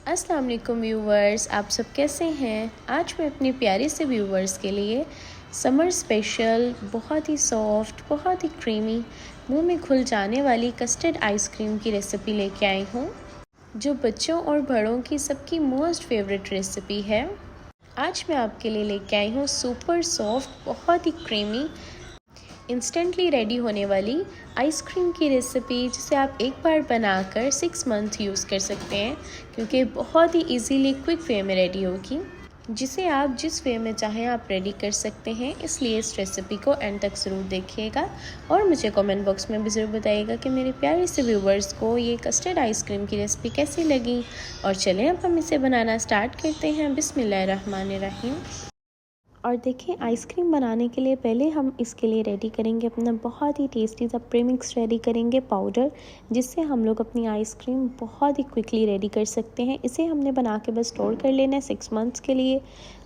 अस्सलाम वालेकुम व्यूवर्स, आप सब कैसे हैं। आज मैं अपनी प्यारे से व्यूवर्स के लिए समर स्पेशल बहुत ही सॉफ्ट, बहुत ही क्रीमी, मुंह में घुल जाने वाली कस्टर्ड आइसक्रीम की रेसिपी लेके आई हूँ, जो बच्चों और बड़ों की सबकी मोस्ट फेवरेट रेसिपी है। आज मैं आपके लिए लेके आई हूँ सुपर सॉफ्ट, बहुत ही क्रीमी, इंस्टेंटली रेडी होने वाली आइसक्रीम की रेसिपी, जिसे आप एक बार बनाकर 6 मंथ यूज़ कर सकते हैं, क्योंकि बहुत ही इजीली क्विक वे में रेडी होगी, जिसे आप जिस वे में चाहें आप रेडी कर सकते हैं। इसलिए इस रेसिपी को एंड तक ज़रूर देखिएगा और मुझे कमेंट बॉक्स में भी ज़रूर बताइएगा कि मेरे प्यारे से व्यूवर्स को ये कस्टर्ड आइसक्रीम की रेसिपी कैसी लगी। और चलें अब हम इसे बनाना स्टार्ट करते हैं। बिस्मिल्लाहिर्रहमानिर्रहीम। और देखिए, आइसक्रीम बनाने के लिए पहले हम इसके लिए रेडी करेंगे अपना बहुत ही टेस्टी सा प्रीमिक्स रेडी करेंगे पाउडर, जिससे हम लोग अपनी आइसक्रीम बहुत ही क्विकली रेडी कर सकते हैं। इसे हमने बना के बस स्टोर कर लेना है 6 मंथ्स के लिए।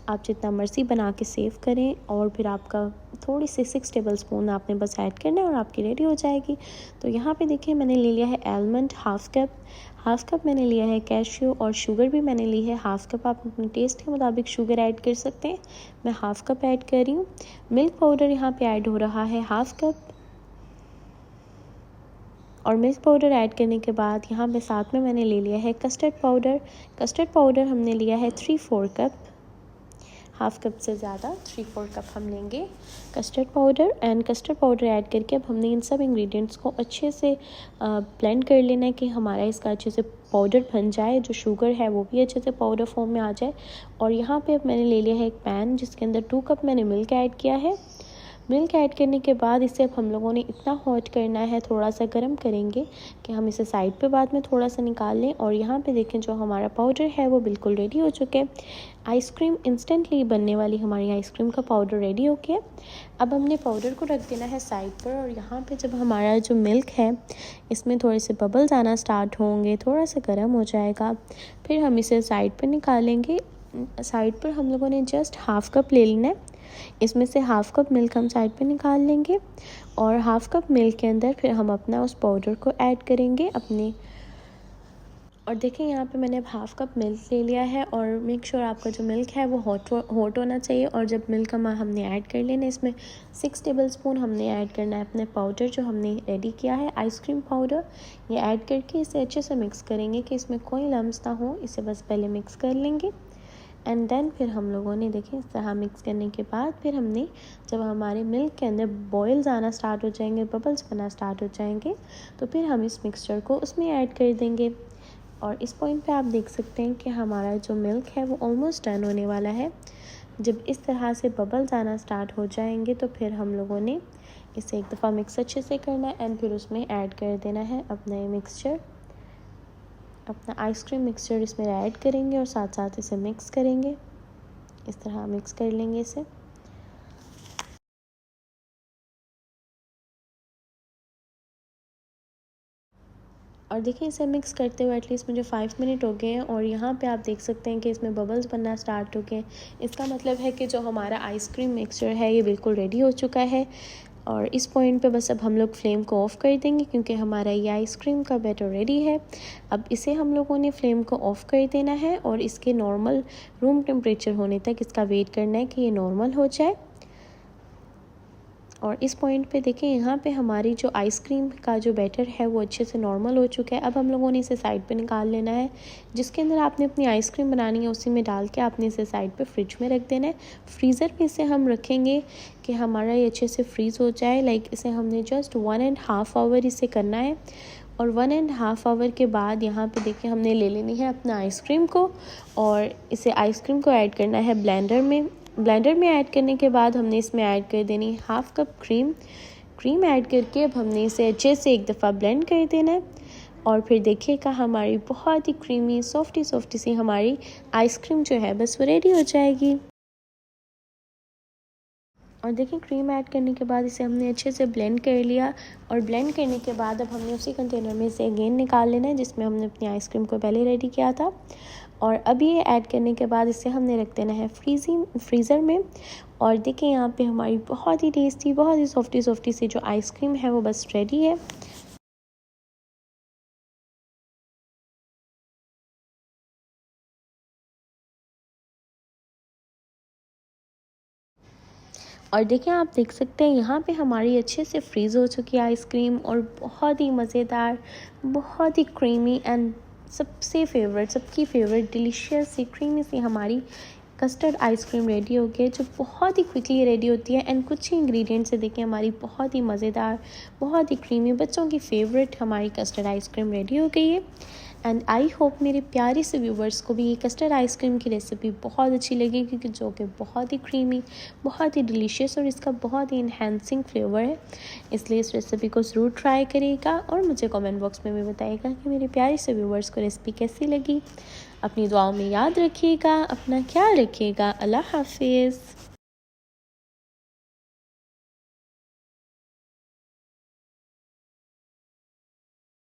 आप जितना मर्ज़ी बना के सेव करें और फिर आपका थोड़ी सी 6 टेबल स्पून आपने बस ऐड करना है और आपकी रेडी हो जाएगी। तो यहाँ पे देखिए, मैंने ले लिया है आलमंड हाफ़ कप मैंने लिया है कैश्यू, और शुगर भी मैंने ली है हाफ़ कप। आप अपने टेस्ट के मुताबिक शुगर ऐड कर सकते हैं। मैं हाफ़ कप ऐड कर रही हूँ। मिल्क पाउडर यहाँ पे ऐड हो रहा है हाफ़ कप, और मिल्क पाउडर ऐड करने के बाद यहाँ पे साथ में मैंने ले लिया है कस्टर्ड पाउडर हमने लिया है 3-4 कप। हाफ़ कप से ज़्यादा 3-4 कप हम लेंगे custard powder. And custard powder add करके अब हमने इन सब इंग्रेडिएंट्स को अच्छे से ब्लेंड कर लेना है कि हमारा इसका अच्छे से पाउडर बन जाए, जो शुगर है वो भी अच्छे से पाउडर फॉर्म में आ जाए। और यहाँ पे अब मैंने ले लिया है एक पैन, जिसके अंदर 2 कप मैंने मिल्क ऐड किया है। मिल्क ऐड करने के बाद इसे अब हम लोगों ने इतना हॉट करना है, थोड़ा सा गर्म करेंगे कि हम इसे साइड पे बाद में थोड़ा सा निकाल लें। और यहाँ पे देखें, जो हमारा पाउडर है वो बिल्कुल रेडी हो चुके हैं। आइसक्रीम इंस्टेंटली बनने वाली हमारी आइसक्रीम का पाउडर रेडी हो गया। अब हमने पाउडर को रख देना है साइड पर, और यहाँ पे जब हमारा जो मिल्क है इसमें थोड़े से बबल्स आना स्टार्ट होंगे, थोड़ा सा गर्म हो जाएगा, फिर हम इसे साइड पर निकालेंगे। साइड पर हम लोगों ने जस्ट हाफ़ कप ले लेना है। इसमें से हाफ़ कप मिल्क हम साइड पे निकाल लेंगे, और हाफ़ कप मिल्क के अंदर फिर हम अपना उस पाउडर को ऐड करेंगे अपने। और देखें, यहाँ पे मैंने अब हाफ़ कप मिल्क ले लिया है, और मेक श्योर आपका जो मिल्क है वो हॉट होना चाहिए। और जब मिल्क हमने ऐड कर लेना, इसमें 6 टेबल स्पून हमने ऐड करना है अपने पाउडर जो हमने रेडी किया है, आइसक्रीम पाउडर। ये ऐड करके इसे अच्छे से मिक्स करेंगे कि इसमें कोई लम्स ना हो। इसे बस पहले मिक्स कर लेंगे, एंड देन फिर हम लोगों ने देखें इस तरह मिक्स करने के बाद फिर हमने, जब हमारे मिल्क के अंदर बॉयल्स आना स्टार्ट हो जाएंगे, बबल्स बनना स्टार्ट हो जाएंगे, तो फिर हम इस मिक्सचर को उसमें ऐड कर देंगे। और इस पॉइंट पे आप देख सकते हैं कि हमारा जो मिल्क है वो ऑलमोस्ट डन होने वाला है। जब इस तरह से बबल्स आना स्टार्ट हो जाएंगे तो फिर हम लोगों ने इसे एक दफ़ा मिक्स अच्छे से करना है, एंड फिर उसमें ऐड कर देना है अपना ये मिक्सचर, अपना आइसक्रीम मिक्सचर इसमें ऐड करेंगे और साथ साथ इसे मिक्स करेंगे। इस तरह मिक्स कर लेंगे इसे। और देखिए, इसे मिक्स करते हुए एटलीस्ट मुझे 5 मिनट हो गए हैं, और यहाँ पे आप देख सकते हैं कि इसमें बबल्स बनना स्टार्ट हो गए हैं। इसका मतलब है कि जो हमारा आइसक्रीम मिक्सचर है ये बिल्कुल रेडी हो चुका है। और इस पॉइंट पे बस अब हम लोग फ्लेम को ऑफ़ कर देंगे, क्योंकि हमारा ये आइसक्रीम का बैटर रेडी है। अब इसे हम लोगों ने फ्लेम को ऑफ़ कर देना है, और इसके नॉर्मल रूम टेम्परेचर होने तक इसका वेट करना है कि ये नॉर्मल हो जाए। और इस पॉइंट पे देखें, यहाँ पे हमारी जो आइसक्रीम का जो बैटर है वो अच्छे से नॉर्मल हो चुका है। अब हम लोगों ने इसे साइड पे निकाल लेना है। जिसके अंदर आपने अपनी आइसक्रीम बनानी है उसी में डाल के आपने इसे साइड पे फ्रिज में रख देना है। फ्रीज़र में इसे हम रखेंगे कि हमारा ये अच्छे से फ्रीज़ हो जाए। इसे हमने जस्ट 1.5 आवर इसे करना है, और 1.5 आवर के बाद यहाँ पे देखिए हमने ले लेनी है अपना आइसक्रीम को, और इसे आइसक्रीम को ऐड करना है ब्लेंडर में ऐड करने के बाद हमने इसमें ऐड कर देनी हाफ़ कप क्रीम ऐड करके अब हमने इसे अच्छे से एक दफ़ा ब्लेंड कर देना है। और फिर देखिएगा, हमारी बहुत ही क्रीमी सॉफ्टी सी हमारी आइसक्रीम जो है बस वो रेडी हो जाएगी। और देखिए, क्रीम ऐड करने के बाद इसे हमने अच्छे से ब्लेंड कर लिया, और ब्लेंड करने के बाद अब हमने उसी कंटेनर में से अगेन निकाल लेना है जिसमें हमने अपनी आइसक्रीम को पहले रेडी किया था। और अब ये ऐड करने के बाद इसे हमने रख देना है फ्रीज़र में। और देखिए, यहाँ पे हमारी बहुत ही टेस्टी, बहुत ही सॉफ्टी सी जो आइसक्रीम है वो बस रेडी है। और देखिए आप देख सकते हैं यहाँ पे हमारी अच्छे से फ्रीज़ हो चुकी है आइसक्रीम और बहुत ही मज़ेदार, बहुत ही क्रीमी एंड सबसे फेवरेट, सबकी फेवरेट डिलीशियस सी क्रीमी सी हमारी कस्टर्ड आइसक्रीम रेडी हो गई है, जो बहुत ही क्विकली रेडी होती है। एंड कुछ ही इंग्रेडिएंट्स से देखिए हमारी बहुत ही मज़ेदार, बहुत ही क्रीमी, बच्चों की फेवरेट हमारी कस्टर्ड आइसक्रीम रेडी हो गई है। एंड आई होप मेरे प्यारे से व्यूवर्स को भी ये कस्टर्ड आइसक्रीम की रेसिपी बहुत अच्छी लगी, क्योंकि जो कि बहुत ही क्रीमी, बहुत ही डिलीशियस और इसका बहुत ही इन्हेंसिंग फ्लेवर है। इसलिए इस रेसिपी को ज़रूर ट्राई करिएगा और मुझे कमेंट बॉक्स में भी बताइएगा कि मेरे प्यारे से व्यूवर्स को रेसिपी कैसी लगी। अपनी दुआओं में याद रखिएगा, अपना ख्याल रखिएगा। अल्लाह हाफिज़।